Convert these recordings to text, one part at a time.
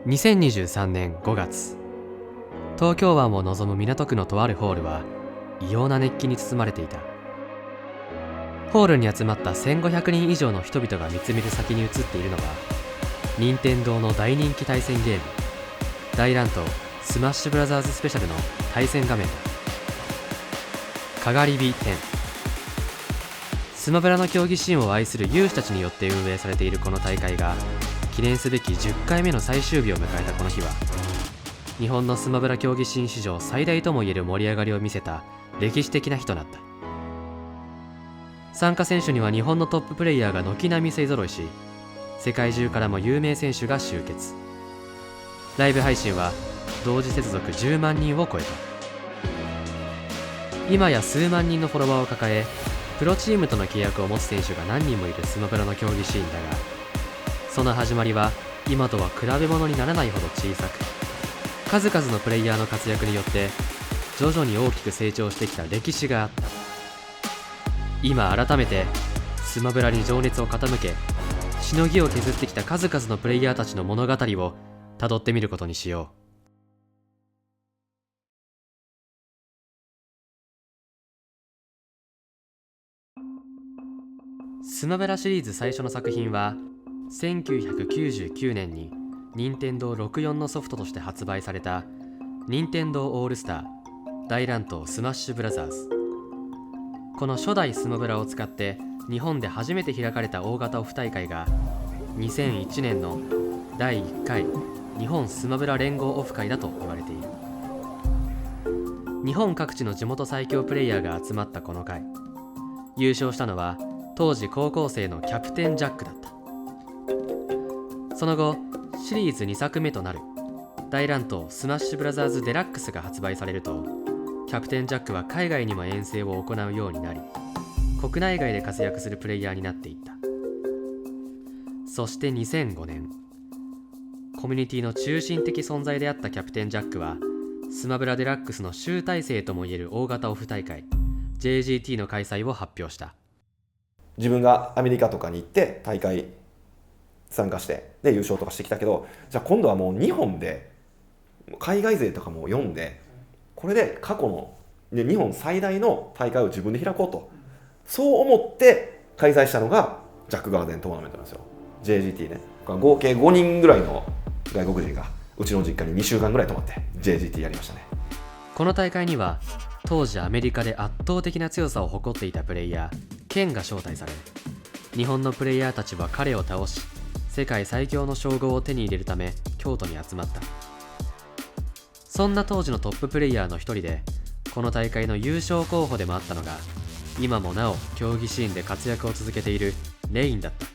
2023年5月、東京湾を望む港区のとあるホールは異様な熱気に包まれていた。ホールに集まった1500人以上の人々が見つめる先に映っているのは、任天堂の大人気対戦ゲーム大乱闘スマッシュブラザーズスペシャルの対戦画面だ。かがり火10。スマブラの競技シーンを愛する有志たちによって運営されているこの大会が記念すべき10回目の最終日を迎えたこの日は、日本のスマブラ競技シーン史上最大ともいえる盛り上がりを見せた歴史的な日となった。参加選手には日本のトッププレイヤーが軒並み勢ぞろいし、世界中からも有名選手が集結。ライブ配信は同時接続10万人を超えた。今や数万人のフォロワーを抱え、プロチームとの契約を持つ選手が何人もいるスマブラの競技シーンだが、その始まりは今とは比べ物にならないほど小さく、数々のプレイヤーの活躍によって徐々に大きく成長してきた歴史があった。今改めてスマブラに情熱を傾け、しのぎを削ってきた数々のプレイヤーたちの物語をたどってみることにしよう。スマブラシリーズ最初の作品は1999年に任天堂64のソフトとして発売された任天堂オールスター大乱闘スマッシュブラザーズ。この初代スマブラを使って日本で初めて開かれた大型オフ大会が2001年の第1回日本スマブラ連合オフ会だと言われている。日本各地の地元最強プレイヤーが集まったこの会、優勝したのは当時高校生のキャプテンジャックだった。その後シリーズ2作目となる大乱闘スマッシュブラザーズデラックスが発売されると、キャプテンジャックは海外にも遠征を行うようになり、国内外で活躍するプレイヤーになっていった。そして2005年、コミュニティの中心的存在であったキャプテンジャックはスマブラデラックスの集大成ともいえる大型オフ大会 JGT の開催を発表した。自分がアメリカとかに行って大会参加してで優勝とかしてきたけど、じゃあ今度はもう日本で海外勢とかも読んで、これで過去の日本最大の大会を自分で開こうと、そう思って開催したのがジャックガーデントーナメントなんですよ。 JGT ね。合計5人ぐらいの外国人がうちの実家に2週間ぐらい泊まって JGT やりましたね。この大会には当時アメリカで圧倒的な強さを誇っていたプレイヤーケンが招待され、日本のプレイヤーたちは彼を倒し世界最強の称号を手に入れるため京都に集まった。そんな当時のトッププレイヤーの一人で、この大会の優勝候補でもあったのが、今もなお競技シーンで活躍を続けているレインだった。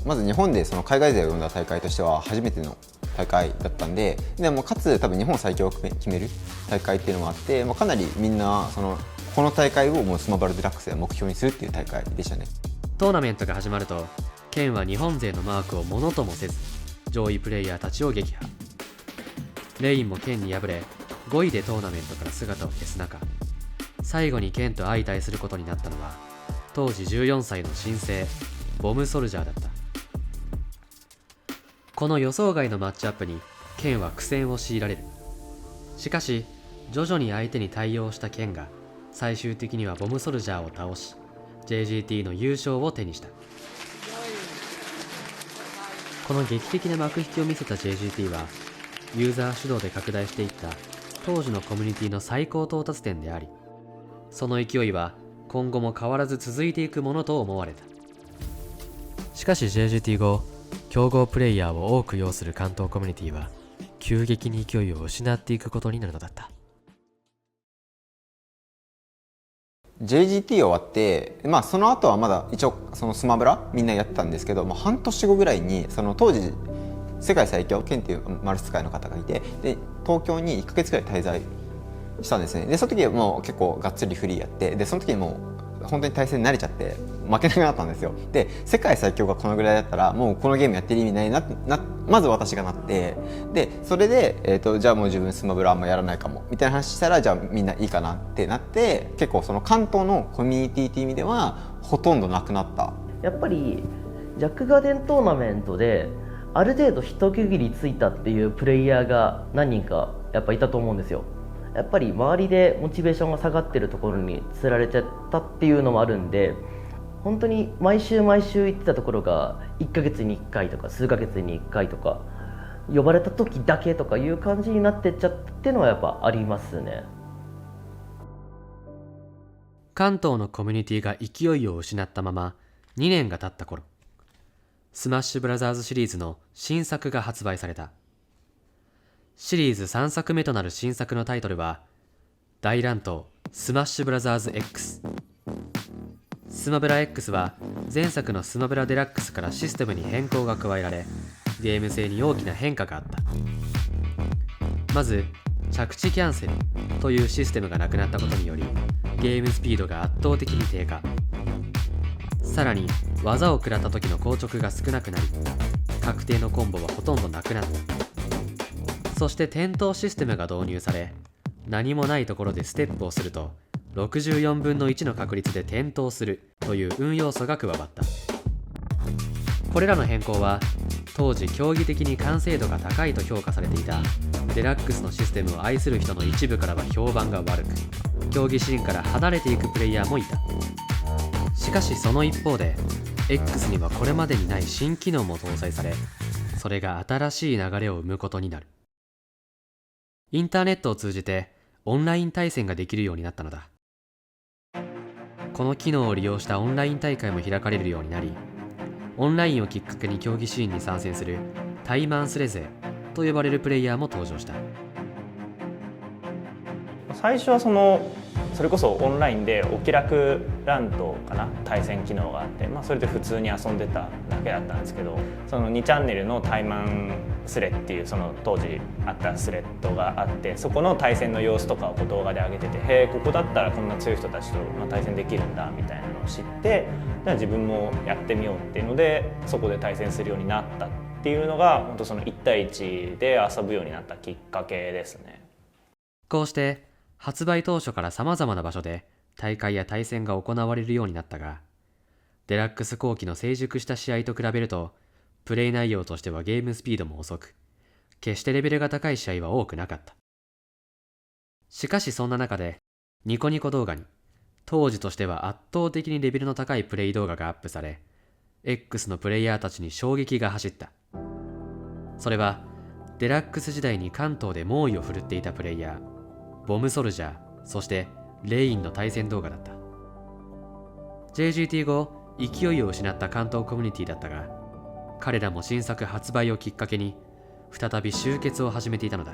まず日本でその海外勢を呼んだ大会としては初めての大会だったんで、でもかつ多分日本最強を決める大会っていうのがあって、かなりみんなこの大会をもうスマブラデラックスで目標にするっていう大会でしたね。トーナメントが始まると、ケンは日本勢のマークをものともせず上位プレイヤーたちを撃破。レインもケンに敗れ5位でトーナメントから姿を消す中、最後にケンと相対することになったのは当時14歳の新星ボムソルジャーだった。この予想外のマッチアップにケンは苦戦を強いられる。しかし徐々に相手に対応したケンが最終的にはボムソルジャーを倒し JGT の優勝を手にした。この劇的な幕引きを見せた JGT はユーザー主導で拡大していった当時のコミュニティの最高到達点であり、その勢いは今後も変わらず続いていくものと思われた。しかし JGT 後、強豪プレイヤーを多く擁する関東コミュニティは急激に勢いを失っていくことになるのだった。JGT 終わって、その後はまだ一応そのスマブラみんなやってたんですけど、半年後ぐらいにその当時世界最強ケンっていうマルチ使いの方がいて、で東京に1ヶ月ぐらい滞在したんですね。でその時はもう結構がっつりフリーやって、でその時にもう本当に対戦に慣れちゃって負けなくなったんですよ。で世界最強がこのぐらいだったらもうこのゲームやってる意味ないなまず私がなって、でそれで、じゃあもう自分スマブラあんまやらないかもみたいな話したら、じゃあみんないいかなってなって、結構その関東のコミュニティっていう意味ではほとんどなくなった。やっぱりジャックガーデントーナメントである程度一区切りついたっていうプレイヤーが何人かやっぱいたと思うんですよ。やっぱり周りでモチベーションが下がってるところにつられちゃったっていうのもあるんで、本当に毎週毎週行ってたところが1ヶ月に1回とか数ヶ月に1回とか呼ばれた時だけとかいう感じになってっちゃったっていうのはやっぱありますね。関東のコミュニティが勢いを失ったまま2年が経った頃、スマッシュブラザーズシリーズの新作が発売された。シリーズ3作目となる新作のタイトルは大乱闘スマッシュブラザーズ X。 スマブラ X は前作のスマブラデラックスからシステムに変更が加えられ、ゲーム性に大きな変化があった。まず着地キャンセルというシステムがなくなったことによりゲームスピードが圧倒的に低下。さらに技を食らった時の硬直が少なくなり、確定のコンボはほとんどなくなった。そして転倒システムが導入され、何もないところでステップをすると64分の1の確率で転倒するという運要素が加わった。これらの変更は当時競技的に完成度が高いと評価されていたデラックスのシステムを愛する人の一部からは評判が悪く、競技シーンから離れていくプレイヤーもいた。しかしその一方で X にはこれまでにない新機能も搭載され、それが新しい流れを生むことになる。インターネットを通じてオンライン対戦ができるようになったのだ。この機能を利用したオンライン大会も開かれるようになり、オンラインをきっかけに競技シーンに参戦するタイマンスレ勢と呼ばれるプレイヤーも登場した。最初はそれこそオンラインでお気楽ランとかな対戦機能があって、それで普通に遊んでただけだったんですけど、その2チャンネルのタイマンスレっていうその当時あったスレッドがあって、そこの対戦の様子とかを動画で上げてて、へえここだったらこんな強い人たちと対戦できるんだみたいなのを知って、じゃあ自分もやってみようっていうのでそこで対戦するようになったっていうのが本当その1対1で遊ぶようになったきっかけですね。こうして発売当初から様々な場所で大会や対戦が行われるようになったが、デラックス後期の成熟した試合と比べるとプレイ内容としてはゲームスピードも遅く、決してレベルが高い試合は多くなかった。しかしそんな中でニコニコ動画に当時としては圧倒的にレベルの高いプレイ動画がアップされ、 X のプレイヤーたちに衝撃が走った。それはデラックス時代に関東で猛威を振るっていたプレイヤーボムソルジャー、そしてレインの対戦動画だった。 JGT 後勢いを失った関東コミュニティだったが、彼らも新作発売をきっかけに再び集結を始めていたのだ。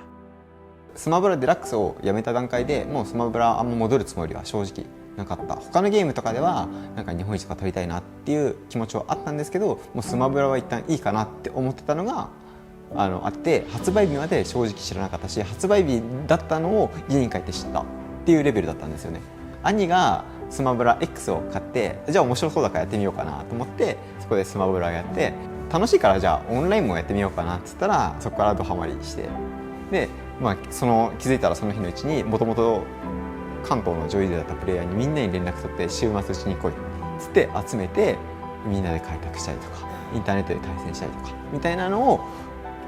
スマブラデラックスをやめた段階でもうスマブラあんま戻るつもりは正直なかった。他のゲームとかではなんか日本一とか取りたいなっていう気持ちはあったんですけど、もうスマブラは一旦いいかなって思ってたのがあって、発売日まで正直知らなかったし、発売日だったのを家に帰って知ったっていうレベルだったんですよね。兄がスマブラ X を買って、じゃあ面白そうだからやってみようかなと思ってそこでスマブラやって、楽しいからじゃあオンラインもやってみようかなっつったら、そこからドハマりして、で、気づいたらその日のうちにもともと関東の上位勢だったプレイヤーにみんなに連絡取って、週末うちに来いっつって集めてみんなで開拓したりとかインターネットで対戦したりとかみたいなのを、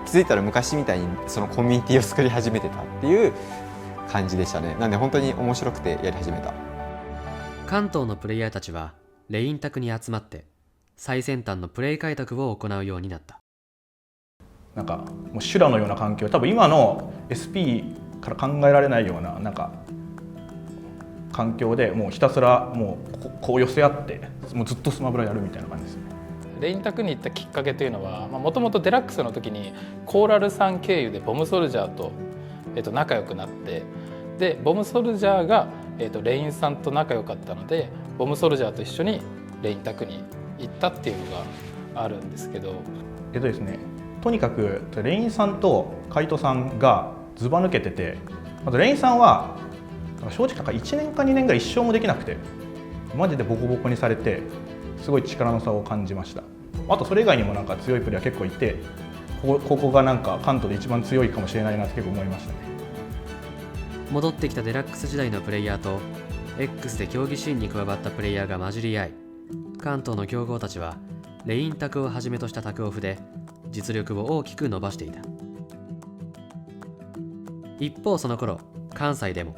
気づいたら昔みたいにそのコミュニティを作り始めてたっていう感じでしたね。なんで本当に面白くてやり始めた。関東のプレイヤーたちはレインタクに集まって最先端のプレイ開拓を行うようになった。なんかもう修羅のような環境、多分今の SP から考えられないようななんか環境で、もうひたすらもうこう寄せ合ってもうずっとスマブラやるみたいな感じですね。レインタクに行ったきっかけというのは、もともとデラックスの時にコーラルさん経由でボムソルジャーと、仲良くなって、でボムソルジャーが、レインさんと仲良かったので、ボムソルジャーと一緒にレインタクに行ったっていうのがあるんですけど、ですね、とにかくレインさんとカイトさんがずば抜けてて、まずレインさんは正直なんか1年か2年ぐらい一生もできなくて、マジでボコボコにされて、すごい力の差を感じました。あとそれ以外にもなんか強いプレーヤー結構いて、ここがなんか関東で一番強いかもしれないなって結構思いましたね。戻ってきたデラックス時代のプレイヤーと X で競技シーンに加わったプレイヤーが混じり合い、関東の強豪たちはレインタクをはじめとしたタクオフで実力を大きく伸ばしていた。一方その頃、関西でも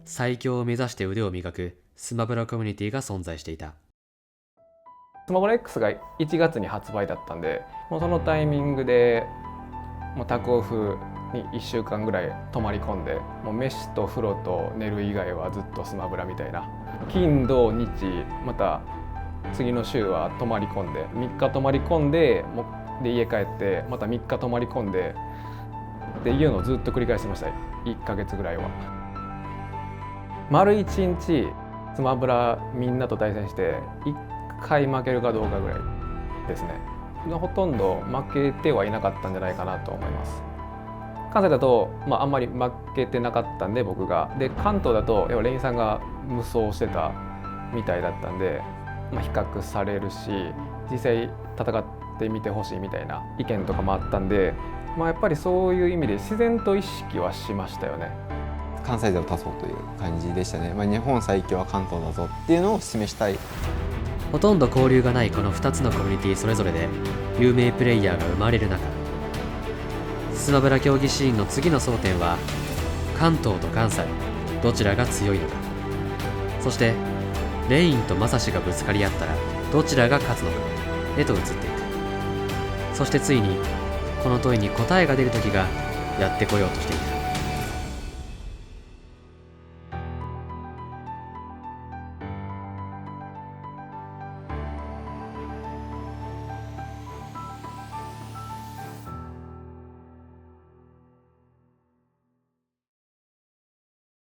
最強を目指して腕を磨くスマブラコミュニティが存在していた。スマブラ X が1月に発売だったんで、もうそのタイミングでもうタクオフに1週間ぐらい泊まり込んで、もう飯と風呂と寝る以外はずっとスマブラみたいな。金土日また次の週は泊まり込んで、3日泊まり込んで、で家帰ってまた3日泊まり込んでっていうのをずっと繰り返してました。1ヶ月ぐらいは丸1日スマブラみんなと対戦して1回負けるかどうかぐらいですね。ほとんど負けてはいなかったんじゃないかなと思います。関西だと、あんまり負けてなかったんで僕が。で関東だとレインさんが無双してたみたいだったんで、比較されるし実際戦ってみてほしいみたいな意見とかもあったんで、やっぱりそういう意味で自然と意識はしましたよね。関西勢を足そうという感じでしたね。日本最強は関東だぞっていうのを示したい。ほとんど交流がないこの2つのコミュニティそれぞれで有名プレイヤーが生まれる中、スマブラ競技シーンの次の争点は関東と関西どちらが強いのか、そしてレインとマサシがぶつかり合ったらどちらが勝つのかへと移っていく。そしてついにこの問いに答えが出る時がやってこようとしていた。